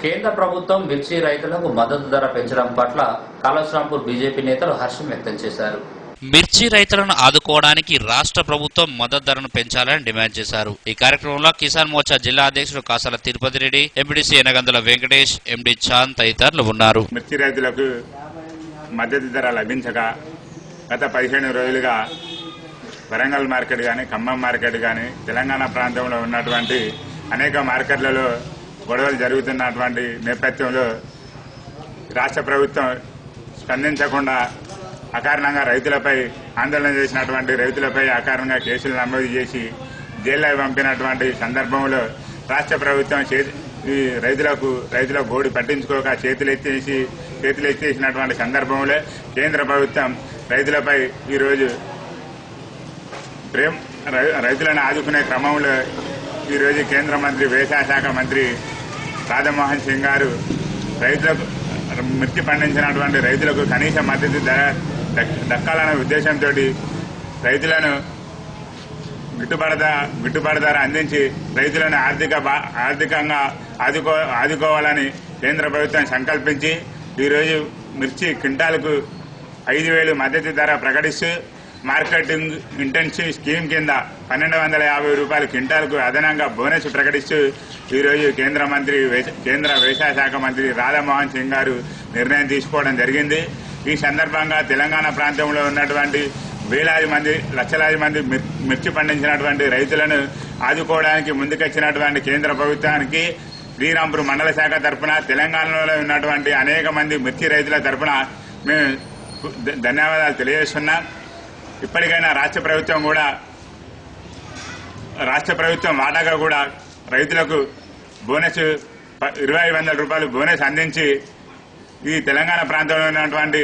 కేంద్ర ప్రభుత్వం మిర్చి రైతులకు మద్దతు ధర పెంచడం పట్ల కాళేశ్వరంపూర్ బీజేపీ నేతలు హర్షం వ్యక్తం చేశారు. మిర్చి రైతులను ఆదుకోవడానికి రాష్ట్ర ప్రభుత్వం మద్దతు ధరను పెంచాలని డిమాండ్ చేశారు. ఈ కార్యక్రమంలో కిసాన్ మోర్చా జిల్లా అధ్యక్షుడు కాసాల తిరుపతి రెడ్డి, ఎంపీడీసీ ఎనగందుల వెంకటేష్, ఎండీ చాంద్ తదితరులు ఉన్నారు. మిర్చి రైతులకు మద్దతు ధర లభించక గత 15 రోజులుగా వరంగల్ మార్కెట్ కానీ, ఖమ్మం మార్కెట్ కానీ, తెలంగాణ ప్రాంతంలో ఉన్నటువంటి అనేక మార్కెట్లలో గొడవలు జరుగుతున్నటువంటి నేపథ్యంలో రాష్ట్ర ప్రభుత్వం స్పందించకుండా అకారణంగా రైతులపై ఆందోళన చేసినటువంటి రైతులపై అకారణంగా కేసులు నమోదు చేసి జైల్లో పంపినటువంటి సందర్భంలో రాష్ట్ర ప్రభుత్వం ఈ రైతుల గోడు పట్టించుకోక చేతులెత్తేసినటువంటి సందర్భంలో కేంద్ర ప్రభుత్వం రైతులపై ఈరోజు రైతులను ఆదుకునే క్రమంలో ఈరోజు కేంద్ర మంత్రి వ్యవసాయ శాఖ మంత్రి రాధామోహన్ సింగ్ గారు రైతులకు మిర్చి పండించినటువంటి రైతులకు కనీస మద్దతు ధర దక్కాలనే ఉద్దేశంతో రైతులను గిట్టుబాటు ధర అందించి రైతులను ఆర్థికంగా ఆదుకోవాలని కేంద్ర ప్రభుత్వం సంకల్పించి ఈరోజు మిర్చి క్వింటాలకు 5,000 మద్దతు ధర ప్రకటిస్తూ మార్కెటింగ్ ఇంటెన్సివ్ స్కీమ్ కింద 1,250 రూపాయల క్వింటాలకు అదనంగా బోనస్ ప్రకటిస్తూ ఈరోజు కేంద్ర వ్యవసాయ శాఖ మంత్రి రాధామోహన్ సింగ్ గారు నిర్ణయం తీసుకోవడం జరిగింది. ఈ సందర్భంగా తెలంగాణ ప్రాంతంలో ఉన్నటువంటి లక్షలాది మంది మిర్చి పండించినటువంటి రైతులను ఆదుకోవడానికి ముందుకొచ్చినటువంటి కేంద్ర ప్రభుత్వానికి శ్రీరాంపూర్ మండల శాఖ తరఫున, తెలంగాణలో ఉన్నటువంటి అనేక మంది మిర్చి రైతుల తరఫున మేము ధన్యవాదాలు తెలియజేస్తున్నాం. ఇప్పటికైనా రాష్ట్ర ప్రభుత్వం వాటాగా కూడా రైతులకు బోనస్ 2,500 రూపాయలు బోనస్ అందించి ఈ తెలంగాణ ప్రాంతంలో ఉన్నటువంటి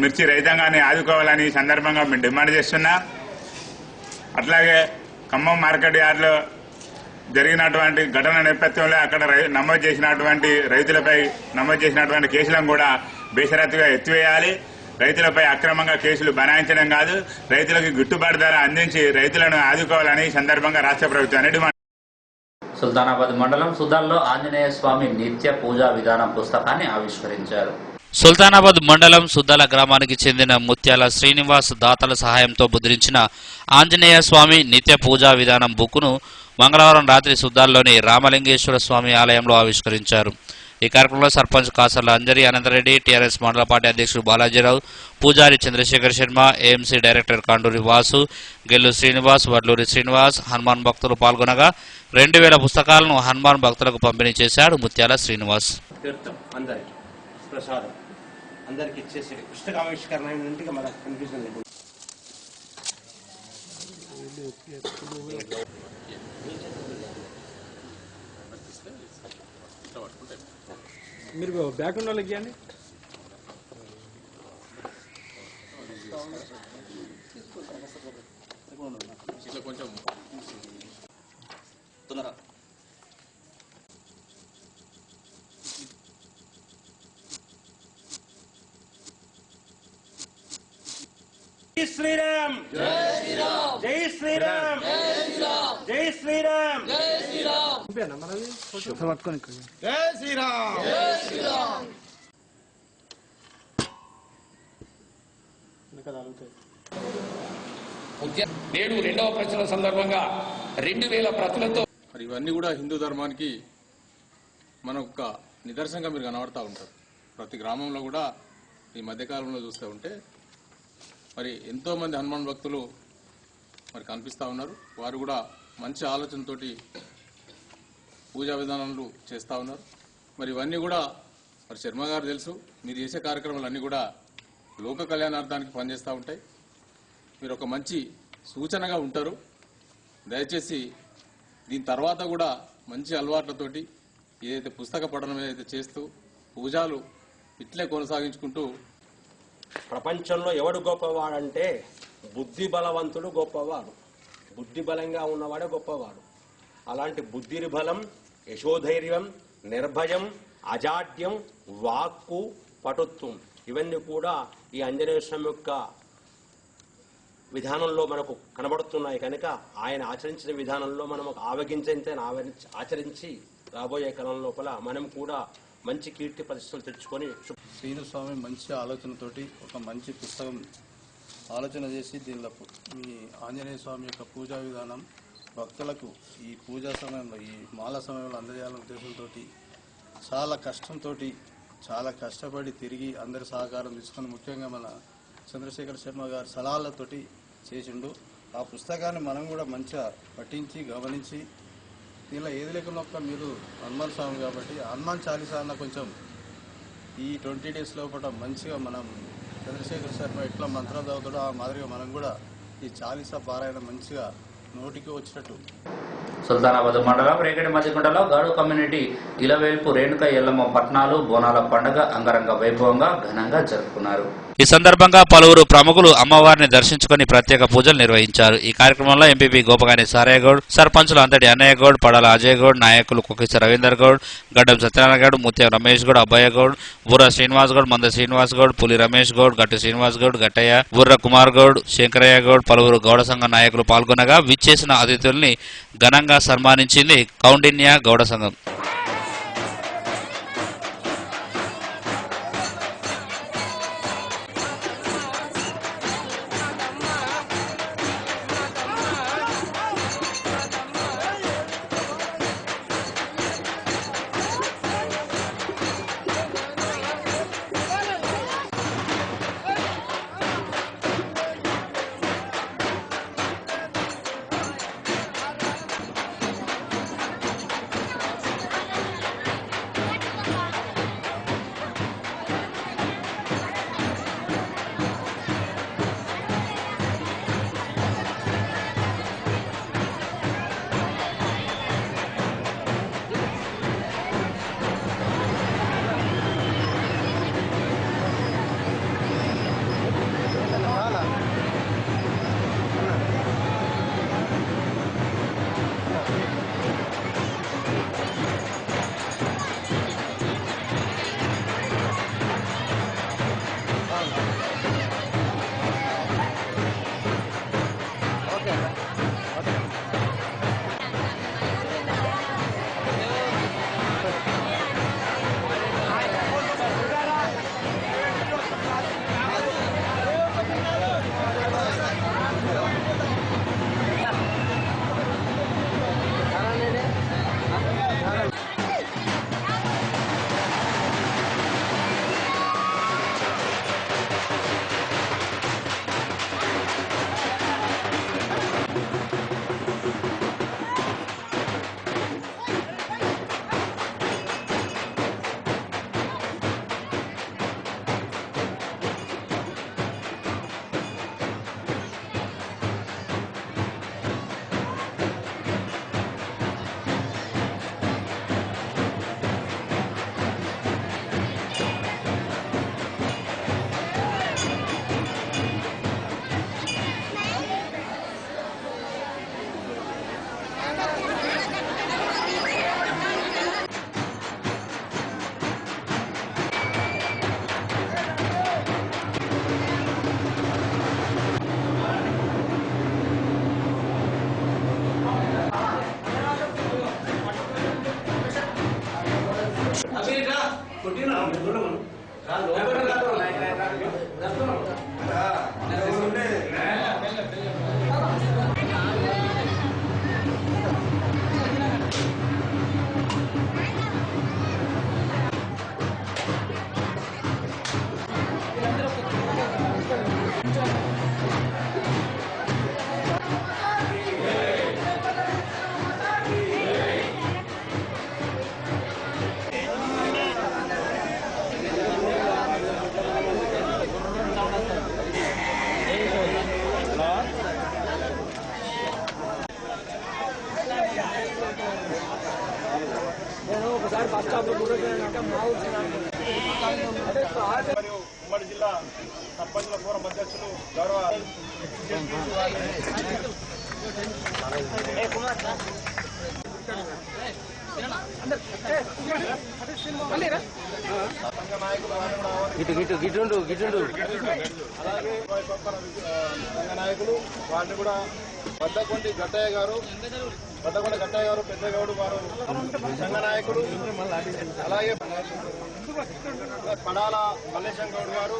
మిర్చి రైతాంగాన్ని ఆదుకోవాలని ఈ సందర్భంగా మేము డిమాండ్ చేస్తున్నాం. అట్లాగే ఖమ్మం మార్కెట్ యార్డ్లో జరిగినటువంటి ఘటన నేపథ్యంలో అక్కడ నమోదు చేసినటువంటి కేసులను కూడా బేషరతుగా ఎత్తివేయాలి. రైతులపై అక్రమంగా కేసులు బనాయించడం కాదు, రైతులకు గిట్టుబాటు ధర అందించి రైతులను ఆదుకోవాలని ఈ సందర్భంగా రాష్ట్ర ప్రభుత్వాన్ని డిమాండ్. సుల్తానాబాద్ మండలం సుదాల్లో ఆంజనేయ స్వామి నిత్య పూజా విధానం పుస్తకాన్ని ఆవిష్కరించారు. సుల్తానాబాద్ మండలం సుద్దాల గ్రామానికి చెందిన ముత్యాల శ్రీనివాస్ దాతల సహాయంతో ముద్రించిన ఆంజనేయ స్వామి నిత్య పూజా విధానం బుక్ను మంగళవారం రాత్రి సుద్దాల్లోని రామలింగేశ్వర స్వామి ఆలయంలో ఆవిష్కరించారు. ఈ కార్యక్రమంలో సర్పంచ్ కాసర్ల అంజరి అనంతరెడ్డి, టీఆర్ఎస్ మండల పార్టీ అధ్యక్షుడు బాలాజీరావు, పూజారి చంద్రశేఖర్ శర్మ, ఏఎంసీ డైరెక్టర్ కాండూరి వాసు, గెల్లు శ్రీనివాస్, వడ్లూరి శ్రీనివాస్, హనుమాన్ భక్తులు పాల్గొనగా 2,000 పుస్తకాలను హనుమాన్ భక్తులకు పంపిణీ చేశాడు ముత్యాల శ్రీనివాస్. మీరు బ్యాక్ ఉన్న వాళ్ళకి ఇవ్వండి. కొంచెం తొందరగా జై శ్రీరామ్, జై శ్రీరామ్, జై శ్రీరామ్, జై శ్రీరామ్, జై శ్రీరామ్, జై శ్రీరామ్, జై శ్రీరామ్, జై శ్రీరామ్. నేడు 2వ ప్రచురణ సందర్భంగా 2,000 ప్రతులతో మరి ఇవన్నీ కూడా హిందూ ధర్మానికి మనకు ఒక నిదర్శనంగా మీరు కనబడతా ఉంటారు. ప్రతి గ్రామంలో కూడా ఈ మధ్యకాలంలో చూస్తూ ఉంటే మరి ఎంతో మంది హనుమాన్ భక్తులు మరి కనిపిస్తూ ఉన్నారు. వారు కూడా మంచి ఆలోచనతోటి పూజా విధానాలు చేస్తూ ఉన్నారు. మరి ఇవన్నీ కూడా మరి శర్మ గారు తెలుసు, మీరు చేసే కార్యక్రమాలన్నీ కూడా లోక కళ్యాణార్థానికి పనిచేస్తూ ఉంటాయి. మీరు ఒక మంచి సూచనగా ఉంటారు. దయచేసి దీని తర్వాత కూడా మంచి అలవాట్లతోటి ఏదైతే పుస్తక పఠనం ఏదైతే చేస్తూ పూజలు ఇట్లే కొనసాగించుకుంటూ ప్రపంచంలో ఎవడు గొప్పవాడంటే బుద్ధి బలవంతుడు గొప్పవాడు, బుద్ధి బలంగా ఉన్నవాడే గొప్పవాడు. అలాంటి బుద్ధి బలం, యశోధైర్యం, నిర్భయం, అజాడ్యం, వాక్కు, పటుత్వం ఇవన్నీ కూడా ఈ ఆంజనేయ స్వామి యొక్క విధానంలో మనకు కనబడుతున్నాయి. కనుక ఆయన ఆచరించిన విధానంలో మనం ఆవగించే ఆచరించి రాబోయే కాలం లోపల మనం కూడా మంచి కీర్తి ప్రతిష్టలు తెచ్చుకొని శ్రీనుస్వామి మంచి ఆలోచనతోటి ఒక మంచి పుస్తకం ఆలోచన చేసి దీనిలో ఈ ఆంజనేయ స్వామి యొక్క పూజా విధానం భక్తులకు ఈ పూజా సమయంలో ఈ మాల సమయంలో అందజేయాలనే ఉద్దేశంతో చాలా కష్టపడి తిరిగి అందరి సహకారం తీసుకొని ముఖ్యంగా మన చంద్రశేఖర్ శర్మ గారి సలహాలతోటి చేసిండు. ఆ పుస్తకాన్ని మనం కూడా మంచిగా పఠించి గమనించి దీనిలో ఏది లేకుండా మీరు హనుమాన్ స్వామి కాబట్టి హనుమాన్ చాలీసా అన్న కొంచెం ఈ 20 days లోపల మంచిగా మనం చంద్రశేఖర్ శర్మ ఎట్లా మంత్రాలు చదువుతాడో ఆ మాదిరిగా మనం కూడా ఈ చాలీసా పారాయణ మంచిగా నోటికి వచ్చినట్టు. సుల్తానాబాద్ మండలం రేగడి మధ్యగుంటలో గాడు కమ్యూనిటీ ఇలవేల్పు రేణుక ఎల్లమ్మ పట్నాలు బోనాల పండుగ అంగరంగ వైభవంగా ఘనంగా జరుపుకున్నారు. ఈ సందర్భంగా పలువురు ప్రముఖులు అమ్మవారిని దర్శించుకుని ప్రత్యేక పూజలు నిర్వహించారు. ఈ కార్యక్రమంలో ఎంపీపీ గోపగాని సారయ్యగౌడ్, సర్పంచులు అంతటి అన్నయ్యగౌడ్, పడాల అజయ్ గౌడ్, నాయకులు కుకిస రవీందర్ గౌడ్, గడ్డం సత్యనారాయణ గౌడ్, ముత్యం రమేష్ గౌడ్, అబ్బయ్య గౌడ్, బుర్ర శ్రీనివాస్ గౌడ్, మంద శ్రీనివాస్ గౌడ్, పులి రమేష్ గౌడ్, గట్టి శ్రీనివాస్ గౌడ్, గట్టయ్య, బుర్ర కుమార్ గౌడ్, శంకరయ్య గౌడ్, పలువురు గౌడ సంఘ నాయకులు పాల్గొనగా విచ్చేసిన అతిథుల్ని ఘనంగా సన్మానించింది కౌండిన్య గౌడ సంఘం. ఉమ్మడి జిల్లా సర్పంచుల ఫోరం అధ్యక్షులు గౌరవ అలాగే నాయకులు వారిని కూడా వద్దకొండి గట్టయ్య గారు వద్దకొండ గట్టయ్య గారు, పెద్దగౌడు వారు సంఘ నాయకుడు, అలాగే పడాల మల్లేశం గౌడ్ గారు,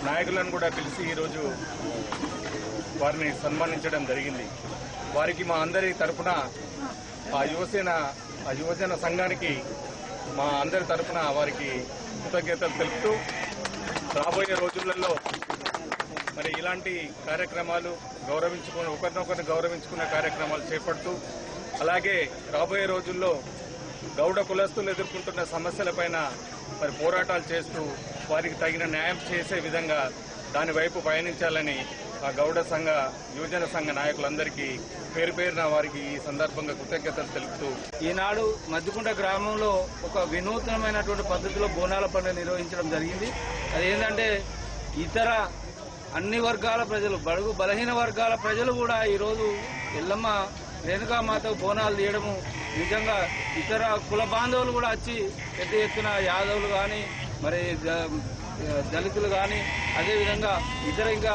నాయకులను కూడా పిలిచి ఈరోజు వారిని సన్మానించడం జరిగింది. వారికి మా అందరి తరఫున ఆ యువజన సంఘానికి మా అందరి తరఫున వారికి కృతజ్ఞతలు తెలుపుతూ రాబోయే రోజులలో మరి ఇలాంటి కార్యక్రమాలు ఒకరినొకరిని గౌరవించుకునే కార్యక్రమాలు చేపడుతూ, అలాగే రాబోయే రోజుల్లో గౌడ కులస్తులు ఎదుర్కొంటున్న సమస్యలపైన మరి పోరాటాలు చేస్తూ వారికి తగిన న్యాయం చేసే విధంగా దాని వైపు పయనించాలని ఆ గౌడ సంఘ యువజన సంఘ నాయకులందరికీ పేరు పేరున వారికి ఈ సందర్భంగా కృతజ్ఞతలు తెలుపుతూ, ఈనాడు మద్దికుంట గ్రామంలో ఒక వినూత్నమైనటువంటి పద్ధతిలో బోనాల పండుగ నిర్వహించడం జరిగింది. అదేంటంటే ఇతర అన్ని వర్గాల ప్రజలు, బడుగు బలహీన వర్గాల ప్రజలు కూడా ఈరోజు ఎల్లమ్మ రేణుకామాతకు బోనాలు తీయడము నిజంగా ఇతర కుల బాంధవులు కూడా వచ్చి పెద్ద ఎత్తున యాదవులు కానీ, మరి దళితులు కానీ, అదేవిధంగా ఇతర ఇంకా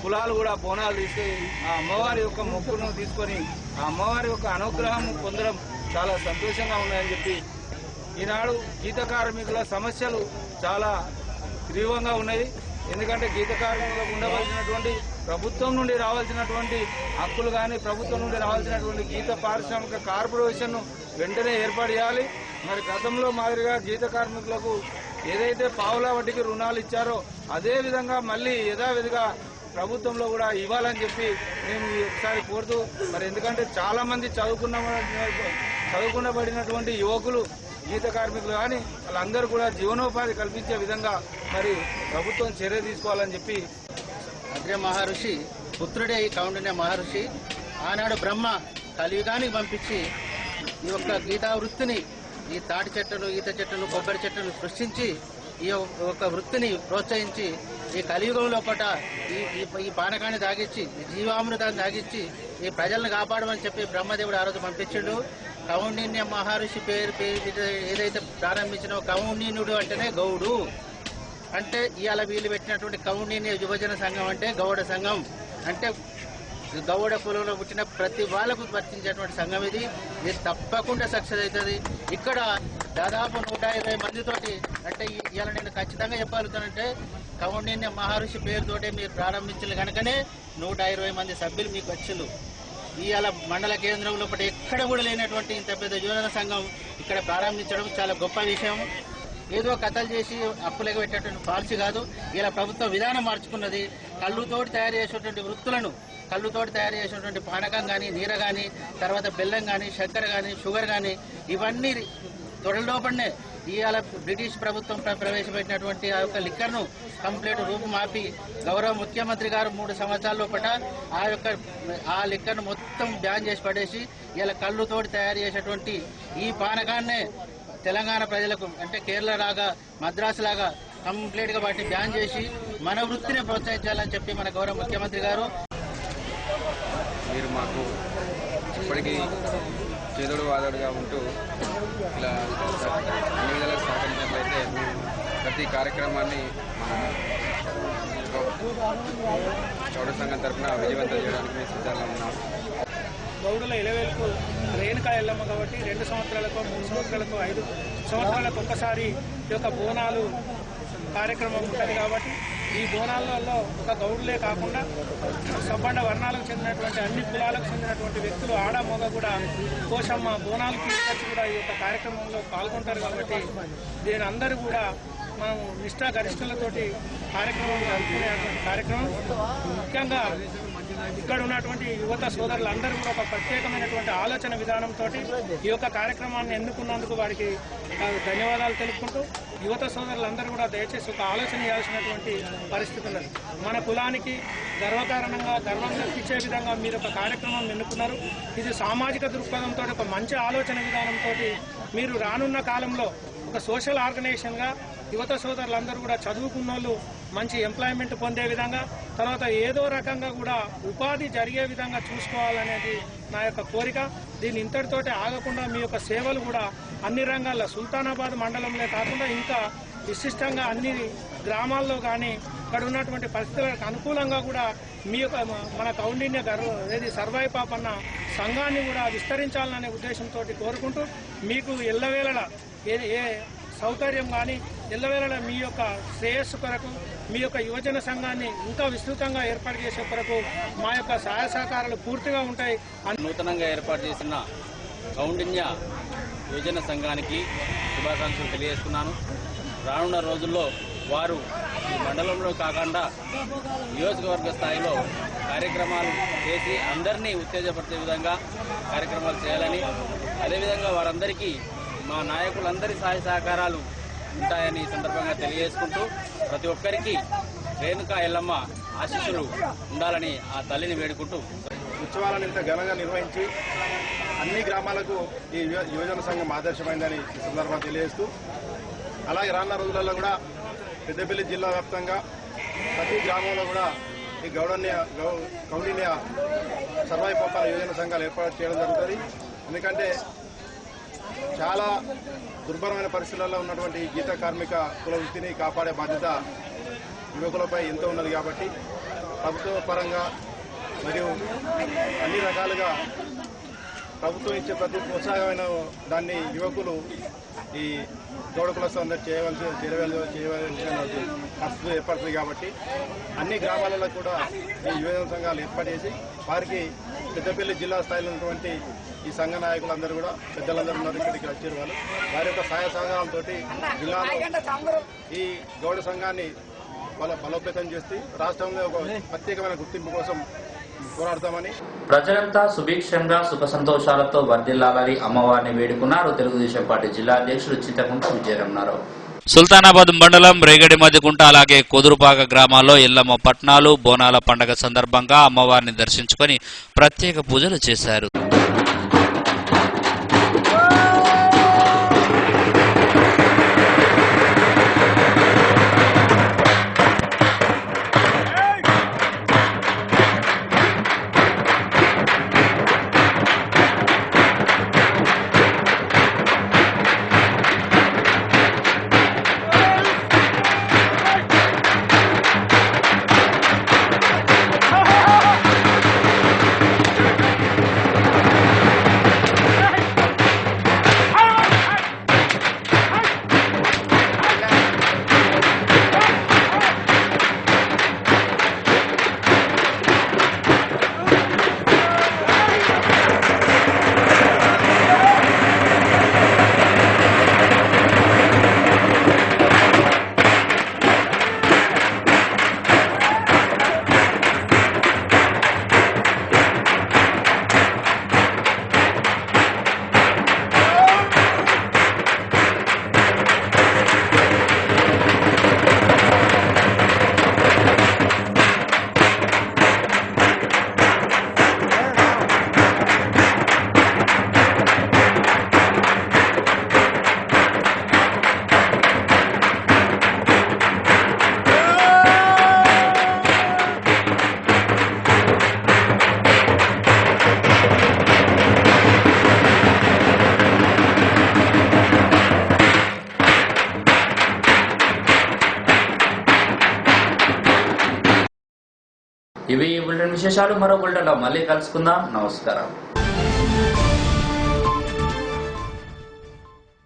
కులాలు కూడా బోనాలు తీసుకొని ఆ అమ్మవారి యొక్క మొక్కును తీసుకొని ఆ అమ్మవారి యొక్క అనుగ్రహం పొందడం చాలా సంతోషంగా ఉన్నాయని చెప్పి, ఈనాడు గీత కార్మికుల సమస్యలు చాలా తీవ్రంగా ఉన్నాయి. ఎందుకంటే గీత కార్మికులకు ఉండవలసినటువంటి ప్రభుత్వం నుండి రావాల్సినటువంటి హక్కులు కానీ, ప్రభుత్వం నుండి రావాల్సినటువంటి గీత పారిశ్రామిక కార్పొరేషన్ వెంటనే ఏర్పాటు చేయాలి. మరి గతంలో మాదిరిగా గీత కార్మికులకు ఏదైతే పావులా వడ్డీకి రుణాలు ఇచ్చారో అదే విధంగా మళ్లీ యథావిధిగా ప్రభుత్వంలో కూడా ఇవ్వాలని చెప్పి మేము ఒకసారి కోరుతూ, మరి ఎందుకంటే చాలా మంది చదువుకున్నబడినటువంటి యువకులు గీత కార్మికులు కానీ వాళ్ళందరూ కూడా జీవనోపాధి కల్పించే విధంగా మరి ప్రభుత్వం చర్య తీసుకోవాలని చెప్పి. అగ్ర మహర్షి పుత్రుడే ఈ కౌండిన్య మహర్షి ఆనాడు బ్రహ్మ కలియుగానికి పంపించి ఈ యొక్క గీతా వృత్తిని, ఈ తాటి చెట్లను, ఈత చెట్లను, కొబ్బరి చెట్లను సృష్టించి ఈ యొక్క వృత్తిని ప్రోత్సహించి ఈ కలియుగం లోపల ఈ పానకాన్ని తాగించి, ఈ జీవామృతాన్ని తాగించి ఈ ప్రజలను కాపాడమని చెప్పి బ్రహ్మదేవుడు ఆ రోజు పంపించిండు. కౌండిన్య మహర్షి పేరు ఏదైతే ప్రారంభించినో, కౌండిన్యుడు అంటేనే గౌడు అంటే ఇవాళ వీళ్ళు పెట్టినటువంటి కౌండిన్య యువజన సంఘం అంటే గౌడ సంఘం అంటే గౌడ కులంలో పుట్టిన ప్రతి వాళ్లకు వర్తించేటువంటి సంఘం ఇది తప్పకుండా సక్సెస్ అవుతుంది. ఇక్కడ దాదాపు 120 మందితోటి, అంటే ఇవాళ నేను ఖచ్చితంగా చెప్పగలుగుతానంటే కౌండిన్య మహర్షి పేరుతోటే మీరు ప్రారంభించారు కనుకనే 120 మంది సభ్యులు మీకు వచ్చిండు. ఇవాళ మండల కేంద్రంలో ఎక్కడ కూడా లేనటువంటి ఇంత పెద్ద యువజన సంఘం ఇక్కడ ప్రారంభించడం చాలా గొప్ప విషయం. ఏదో కథలు చేసి అప్పులకు పెట్టేటువంటి పాలసీ కాదు. ఇలా ప్రభుత్వం విధానం మార్చుకున్నది. కళ్ళుతోటి తయారు చేసేటువంటి వృత్తులను, కళ్ళుతోటి తయారు చేసేటువంటి పానకం కానీ, నీర కానీ, తర్వాత బెల్లం కానీ, చక్కెర కానీ, షుగర్ కానీ ఇవన్నీ త్వరలోపడనే ఇవాళ బ్రిటిష్ ప్రభుత్వం ప్రవేశపెట్టినటువంటి ఆ యొక్క లిక్కర్ను కంప్లీట్ రూపుమాపి గౌరవ ముఖ్యమంత్రి గారు 3 సంవత్సరాల లోపల ఆ లిక్కర్ను మొత్తం బ్యాన్ చేసి పడేసి ఇలా కళ్ళుతోటి తయారు చేసేటువంటి ఈ పానకాన్నే తెలంగాణ ప్రజలకు, అంటే కేరళ లాగా, మద్రాసు లాగా కంప్లీట్ గా వాటిని బ్యాన్ చేసి మన వృత్తిని ప్రోత్సహించాలని చెప్పి మన గౌరవ ముఖ్యమంత్రి గారు. మీరు మాకు ఇప్పటికీ చేదోడు వాదోడుగా ఉంటూ ఇలా అన్ని విధాలకు సహకరించినట్లయితే ప్రతి కార్యక్రమాన్ని గౌడ సంఘం తరఫున విజయవంతం చేయడానికి మేము సిద్ధంగా ఉన్నాం. గౌడుల ఇలవేల్పు రేణుకా ఎల్లమ్మ కాబట్టి 2 సంవత్సరాలకు, 3 సంవత్సరాలకు, 5 సంవత్సరాలకు ఒక్కసారి ఈ యొక్క బోనాలు కార్యక్రమం ఉంటుంది. కాబట్టి ఈ బోనాలలో ఒక గౌడులే కాకుండా సబ్బండ వర్ణాలకు చెందినటువంటి అన్ని కులాలకు చెందినటువంటి వ్యక్తులు, ఆడ మగ కూడా కోశమ్మ బోనాలకి వచ్చి కూడా ఈ యొక్క కార్యక్రమంలో పాల్గొంటారు. కాబట్టి దీని అందరూ కూడా మనం నిష్ఠా గరిష్ఠులతోటి కార్యక్రమం జరుపుకునేటువంటి కార్యక్రమం. ముఖ్యంగా ఇక్కడ ఉన్నటువంటి యువత సోదరులందరూ కూడా ఒక ప్రత్యేకమైనటువంటి ఆలోచన విధానంతో ఈ యొక్క కార్యక్రమాన్ని ఎన్నుకున్నందుకు వారికి ధన్యవాదాలు తెలుపుకుంటూ యువత సోదరులందరూ కూడా దయచేసి ఒక ఆలోచన చేయాల్సినటువంటి పరిస్థితి ఉన్నది. మన కులానికి గర్వకారణంగా గర్వం ఇచ్చే విధంగా మీరు ఒక కార్యక్రమం ఎన్నుకున్నారు. ఇది సామాజిక దృక్పథంతో ఒక మంచి ఆలోచన విధానంతో మీరు రానున్న కాలంలో ఒక సోషల్ ఆర్గనైజేషన్గా యువత సోదరులందరూ కూడా చదువుకున్న వాళ్ళు మంచి ఎంప్లాయ్మెంట్ పొందే విధంగా, తర్వాత ఏదో రకంగా కూడా ఉపాధి జరిగే విధంగా చూసుకోవాలనేది నా యొక్క కోరిక. దీని ఇంతటితోటి ఆగకుండా మీ యొక్క సేవలు కూడా అన్ని రంగాల్లో సుల్తానాబాద్ మండలంలో కాకుండా ఇంకా విశిష్టంగా అన్ని గ్రామాల్లో కానీ ఇక్కడ ఉన్నటువంటి పరిస్థితులకు అనుకూలంగా కూడా మీ యొక్క మన కౌండిన్య సర్వాయి పాపన్న సంఘాన్ని కూడా విస్తరించాలనే ఉద్దేశంతో కోరుకుంటూ మీకు ఎల్లవేళలా ఏ సౌకర్యం కానీ ఎల్లవేళలా మీ యొక్క శ్రేయస్సు కొరకు మీ యొక్క యువజన సంఘాన్ని ఇంకా విస్తృతంగా ఏర్పాటు చేసే కొరకు మా యొక్క సహాయ సహకారాలు పూర్తిగా ఉంటాయి. నూతనంగా ఏర్పాటు చేసిన కౌండిన్య యువజన సంఘానికి శుభాకాంక్షలు తెలియజేస్తున్నాను. రానున్న రోజుల్లో వారు ఈ మండలంలో కాకుండా నియోజకవర్గ స్థాయిలో కార్యక్రమాలు చేసి అందరినీ ఉత్తేజపరిచే విధంగా కార్యక్రమాలు చేయాలని, అదేవిధంగా వారందరికీ మా నాయకులందరి సహాయ సహకారాలు ఉంటాయని ఈ సందర్భంగా తెలియజేసుకుంటూ ప్రతి ఒక్కరికి రేణుకా ఎల్లమ్మ ఆశీస్సులు ఉండాలని ఆ తల్లిని వేడుకుంటూ ఉత్సవాలను ఇంత ఘనంగా నిర్వహించి అన్ని గ్రామాలకు ఈ యువజన సంఘం ఆదర్శమైందని ఈ సందర్భంగా తెలియజేస్తూ, అలాగే రానున్న రోజులలో కూడా పెద్దపల్లి జిల్లా వ్యాప్తంగా ప్రతి గ్రామంలో కూడా ఈ కౌండిన్య సర్వాయి పాపన్న యువజన సంఘాలు ఏర్పాటు చేయడం జరుగుతుంది. ఎందుకంటే చాలా దుర్భరమైన పరిస్థితుల్లో ఉన్నటువంటి గీత కార్మిక కుల వృత్తిని కాపాడే బాధ్యత యువకులపై ఎంతో ఉన్నది. కాబట్టి ప్రభుత్వ పరంగా మరియు అన్ని రకాలుగా ప్రభుత్వం ఇచ్చే ప్రతి ప్రోత్సాహమైన దాన్ని యువకులు ఈ గౌడ కులస్తులందరూ చేయవలసిన పరిస్థితి ఏర్పడుతుంది. కాబట్టి అన్ని గ్రామాలలో కూడా ఈ యువజన సంఘాలు ఏర్పాటు చేసి వారికి పెద్దపల్లి జిల్లా స్థాయిలో ఉన్నటువంటి ఈ సంఘ నాయకులందరూ కూడా పెద్దలందరూ ఉన్నారు, ఇక్కడికి వచ్చారు. వారి యొక్క సహాయ సహకారాలతో జిల్లాలో ఈ గౌడ సంఘాన్ని బలోపేతం చేసి రాష్ట్రంలో ఒక ప్రత్యేకమైన గుర్తింపు కోసం పోరాడతామని, ప్రజలంతా సుభిక్షంగా సుఖ సంతోషాలతో వర్ధిల్లాలని అమ్మవారిని వేడుకున్నారు తెలుగుదేశం పార్టీ జిల్లా అధ్యక్షుడు చింతకుంట విజయరమణారావు. సుల్తానాబాద్ మండలం రేగడి మధ్యకుంట అలాగే కొదురుపాక గ్రామాల్లో ఎల్లమ్మ పట్నాలు బోనాల పండగ సందర్భంగా అమ్మవారిని దర్శించుకొని ప్రత్యేక పూజలు చేశారు. ఇవి ఈ బులెటిన్ విశేషాలు. మరో బులెటిన్లో మళ్ళీ కలుసుకుందాం. నమస్కారం.